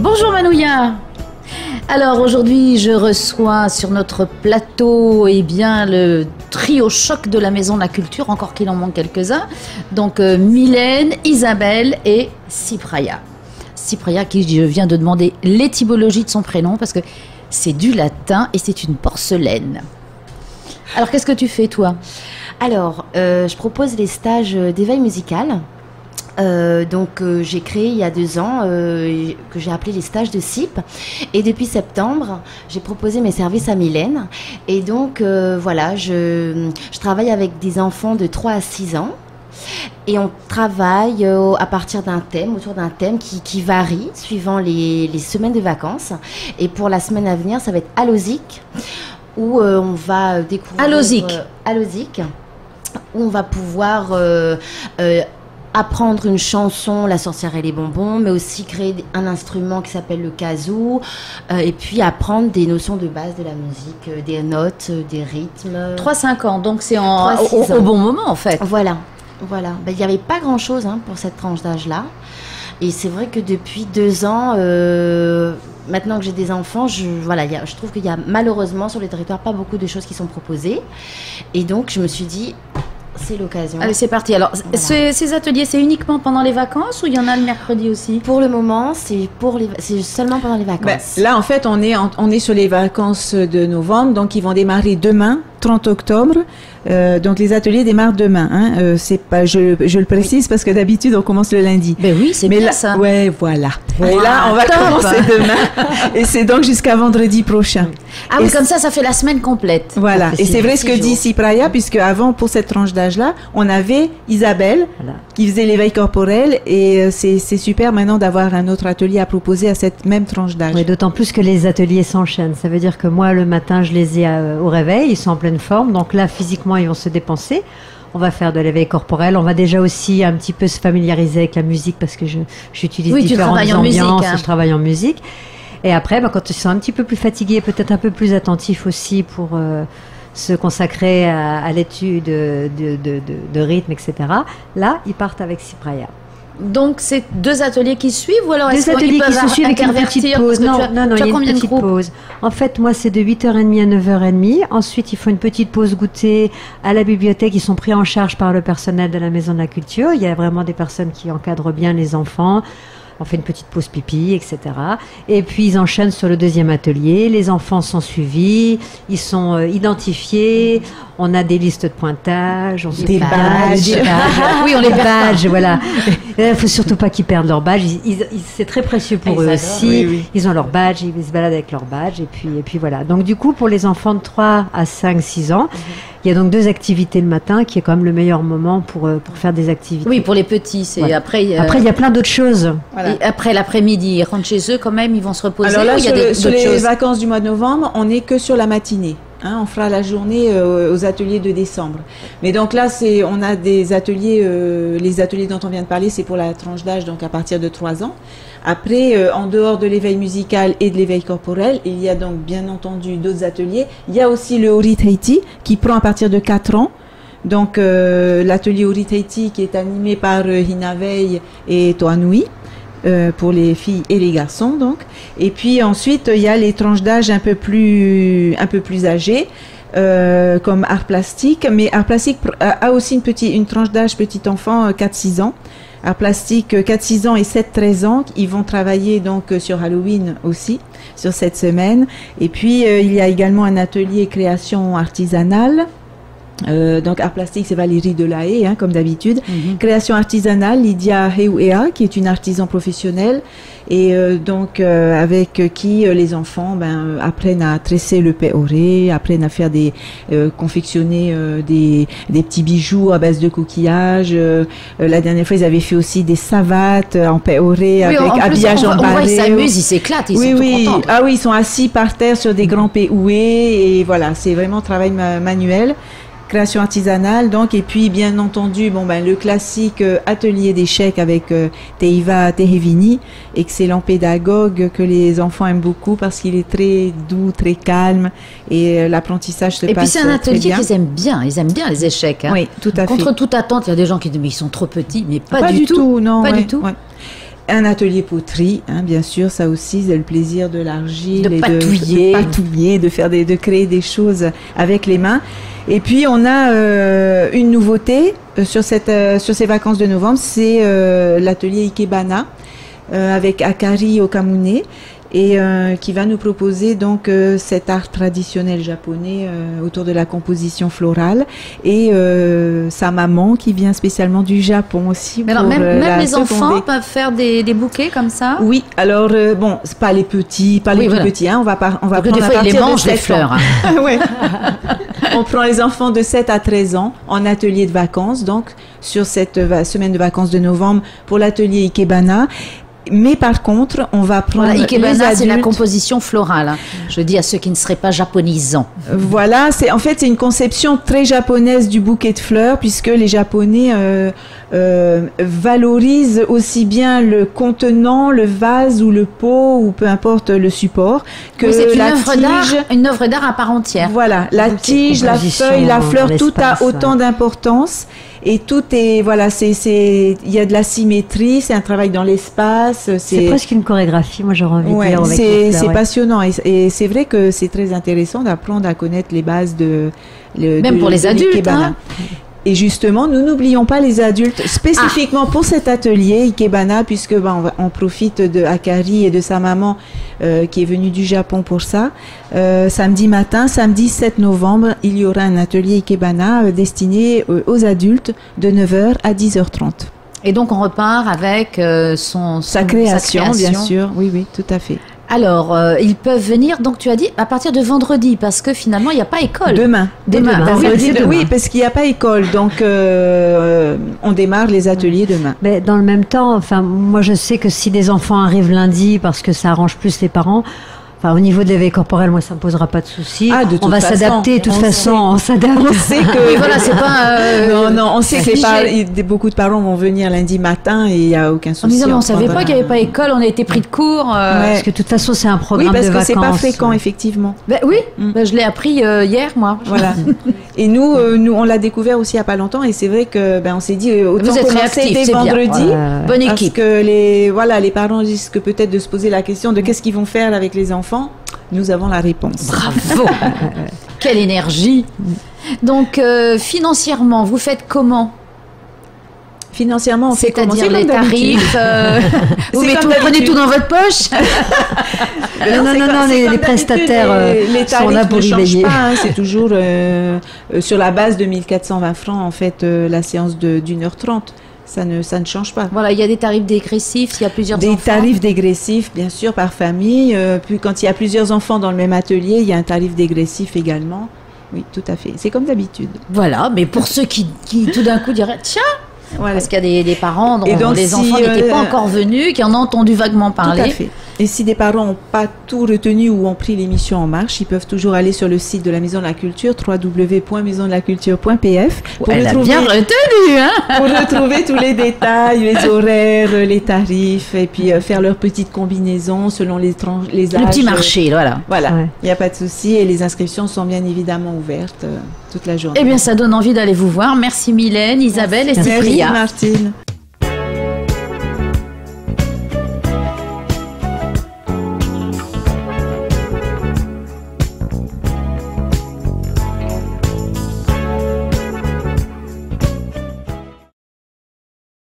Bonjour Manouya. Alors aujourd'hui, je reçois sur notre plateau le trio choc de la Maison de la Culture, encore qu'il en manque quelques-uns. Donc Mylène, Isabelle et Cypraya. Cypraya, qui je viens de demander l'étymologie de son prénom parce que c'est du latin et c'est une porcelaine. Alors qu'est-ce que tu fais toi? Alors, je propose des stages d'éveil musical. J'ai créé il y a 2 ans que j'ai appelé les stages de CIP, et depuis septembre j'ai proposé mes services à Mylène, et donc je travaille avec des enfants de 3 à 6 ans et on travaille à partir d'un thème, autour d'un thème qui varie suivant les semaines de vacances. Et pour la semaine à venir, ça va être Alosic, où on va découvrir Alosic, où on va pouvoir apprendre une chanson, La sorcière et les bonbons, mais aussi créer un instrument qui s'appelle le kazoo, et puis apprendre des notions de base de la musique, des notes, des rythmes. 3-5 ans, donc c'est au bon moment en fait. Voilà. Il n'y avait pas grand-chose pour cette tranche d'âge-là. Et c'est vrai que depuis 2 ans, maintenant que j'ai des enfants, je trouve qu'il y a malheureusement sur les territoires pas beaucoup de choses qui sont proposées. Et donc je me suis dit... c'est l'occasion. Allez, c'est parti. Alors, voilà. Ces ateliers, c'est uniquement pendant les vacances ou il y en a le mercredi aussi? Pour le moment, c'est seulement pendant les vacances. Là, en fait, on est sur les vacances de novembre, donc ils vont démarrer demain, 30 octobre. Donc les ateliers démarrent demain. C'est pas, je le précise parce que d'habitude on commence le lundi. Ben oui, c'est bien là, ça. Ouais, voilà. Et là, on va commencer demain. Et c'est donc jusqu'à vendredi prochain. Ah oui, comme ça fait la semaine complète. Voilà. Et c'est vrai ce que dit Cypraya, puisque avant, pour cette tranche d'âge-là, on avait Isabelle qui faisait l'éveil corporel, et c'est super maintenant d'avoir un autre atelier à proposer à cette même tranche d'âge. Oui, d'autant plus que les ateliers s'enchaînent. Ça veut dire que moi, le matin, je les ai au réveil, ils sont en pleine forme. Donc là, physiquement, ils vont se dépenser. On va faire de l'éveil corporel. On va déjà aussi un petit peu se familiariser avec la musique parce que j'utilise différentes ambiances. Je travaille en musique. Et après, quand ils sont un petit peu plus fatigués, peut-être un peu plus attentifs aussi pour se consacrer à l'étude de rythme, etc. Là, ils partent avec Cypraya. Donc, c'est 2 ateliers qui suivent ou alors des ateliers qui se suivent avec une petite pause? Non, il y a une petite pause. En fait, moi, c'est de 8h30 à 9h30. Ensuite, il faut une petite pause goûter à la bibliothèque. Ils sont pris en charge par le personnel de la Maison de la Culture. Il y a vraiment des personnes qui encadrent bien les enfants. On fait une petite pause pipi, etc. Et puis, ils enchaînent sur le 2e atelier. Les enfants sont suivis, ils sont identifiés. On a des listes de pointage, des badges. Oui, on les badges, voilà. Il ne faut surtout pas qu'ils perdent leur badge. C'est très précieux pour eux aussi. Oui. Ils ont leur badge, ils se baladent avec leur badge. Et puis voilà. Donc, du coup, pour les enfants de 3 à 5-6 ans, il y a donc 2 activités le matin, qui est quand même le meilleur moment pour faire des activités. Oui, pour les petits. Voilà. Après, il y a plein d'autres choses. Voilà. Et après l'après-midi, ils rentrent chez eux quand même, ils vont se reposer. Alors là, sur les vacances du mois de novembre, on n'est que sur la matinée. On fera la journée aux ateliers de décembre. Mais donc là, on a des ateliers, les ateliers dont on vient de parler, c'est pour la tranche d'âge, donc à partir de 3 ans. Après, en dehors de l'éveil musical et de l'éveil corporel, il y a donc bien entendu d'autres ateliers. Il y a aussi le Ori Tahiti qui prend à partir de 4 ans. Donc l'atelier Ori Tahiti qui est animé par Hinavei et Toanui. Pour les filles et les garçons donc. Et puis ensuite il y a les tranches d'âge un peu plus âgées, comme art plastique, mais art plastique a aussi une tranche d'âge petit enfant, 4-6 ans. Art plastique 4-6 ans et 7-13 ans, ils vont travailler donc sur Halloween aussi, sur cette semaine. Et puis il y a également un atelier création artisanale. Donc art plastique, c'est Valérie Delahaye, comme d'habitude. Création artisanale, Lydia Heuea, qui est une artisan professionnelle, et avec qui les enfants apprennent à tresser le peoré, apprennent à faire confectionner des petits bijoux à base de coquillages. La dernière fois, ils avaient fait aussi des savates en peoré, avec habillage en barré. On voit, ils s'amusent, ils s'éclatent, ils sont tout contents. Ah oui, ils sont assis par terre sur des grands péoués, et voilà, c'est vraiment travail manuel. Création artisanale, donc, et puis bien entendu le classique atelier d'échecs avec Teiva Tehevini, excellent pédagogue que les enfants aiment beaucoup parce qu'il est très doux, très calme, et l'apprentissage se passe très bien. Et puis c'est un atelier qu'ils aiment bien, ils aiment bien les échecs. Oui, tout à fait. Contre toute attente, il y a des gens qui disent mais ils sont trop petits, mais pas du tout, non, pas du tout. Ouais. Un atelier poterie, hein, bien sûr, ça aussi, c'est le plaisir de l'argile, De patouiller. de patouiller, de créer des choses avec les mains. Et puis on a une nouveauté sur ces vacances de novembre, c'est l'atelier Ikebana avec Akari Okamune. Et qui va nous proposer donc cet art traditionnel japonais autour de la composition florale et sa maman qui vient spécialement du Japon aussi. Mais alors, même les enfants peuvent faire des bouquets comme ça? Oui, alors bon, c'est pas les petits, pas les plus petits, hein, on va prendre des à fois, ils les partir de mangent, les 7 ans. fleurs. Ouais. On prend les enfants de 7 à 13 ans en atelier de vacances, donc sur cette semaine de vacances de novembre pour l'atelier Ikebana. Mais par contre, on va prendre Voilà, Ikebana, les adultes. c'est la composition florale. Hein. Je dis à ceux qui ne seraient pas japonisants. Voilà, c'est une conception très japonaise du bouquet de fleurs, puisque les Japonais valorisent aussi bien le contenant, le vase ou le pot, ou peu importe le support, que Oui, c'est la tige. une œuvre d'art à part entière. Voilà, la tige, la feuille, la fleur, tout a autant d'importance. Et tout est, voilà, il y a de la symétrie, c'est un travail dans l'espace. C'est presque une chorégraphie, moi j'aurais envie de dire. C'est passionnant et c'est vrai que c'est très intéressant d'apprendre à connaître les bases Même pour les adultes. Hein. Et justement, nous n'oublions pas les adultes, spécifiquement pour cet atelier Ikebana, puisque on profite de Akari et de sa maman qui est venue du Japon pour ça. Samedi matin, samedi 7 novembre, il y aura un atelier Ikebana destiné aux adultes de 9h à 10h30. Et donc on repart avec sa création, bien sûr. Oui, oui, tout à fait. Alors, ils peuvent venir, donc tu as dit, à partir de vendredi, parce que finalement, il n'y a pas école. Demain. Oui, parce qu'il n'y a pas école, donc on démarre les ateliers demain. Mais dans le même temps, enfin, moi je sais que si des enfants arrivent lundi, parce que ça arrange plus les parents, enfin, au niveau de l'éveil corporel, moi, ça ne me posera pas de soucis. On va s'adapter, de toute façon, on s'adapte. On sait que... voilà, c'est pas... non, on sait que beaucoup de parents vont venir lundi matin et il n'y a aucun souci. En disant, on ne savait pas qu'il n'y avait pas école, on a été pris de court. Parce que de toute façon, c'est un programme de vacances. Oui, parce que c'est pas fréquent, effectivement. Oui, je l'ai appris hier, moi. Voilà. Et nous, on l'a découvert aussi il n'y a pas longtemps et c'est vrai que on s'est dit, autant commencer dès vendredi. Bonne équipe. Parce que les parents risquent peut-être de se poser la question de qu'est-ce qu'ils vont faire avec les enfants. Nous avons la réponse. Bravo. Quelle énergie. Donc, financièrement, vous faites comment? Financièrement, on fait comment? C'est-à-dire les tarifs. Vous prenez tout dans votre poche? Non, les prestataires sont là pour y veiller. C'est toujours sur la base de 1420 francs, en fait, la séance d'1h30. Ça ne change pas. Voilà, il y a des tarifs dégressifs, il y a plusieurs enfants. Des tarifs dégressifs, bien sûr, par famille. Puis quand il y a plusieurs enfants dans le même atelier, il y a un tarif dégressif également. Oui, tout à fait. C'est comme d'habitude. Voilà, mais pour ceux qui tout d'un coup diraient, tiens, voilà. Parce qu'il y a des parents dont les enfants n'étaient pas encore venus, qui en ont entendu vaguement parler. Tout à fait. Et si des parents n'ont pas tout retenu ou ont pris l'émission en marche, ils peuvent toujours aller sur le site de la Maison de la Culture, www.maisondelaculture.pf. Elle a bien retenu, hein. Pour retrouver tous les détails, les horaires, les tarifs, et puis faire leurs petites combinaisons selon les âges. Le petit marché, voilà. Voilà, il n'y a pas de souci. Et les inscriptions sont bien évidemment ouvertes toute la journée. Eh bien, ça donne envie d'aller vous voir. Merci Mylène, Isabelle et Cyprien. Merci Martine.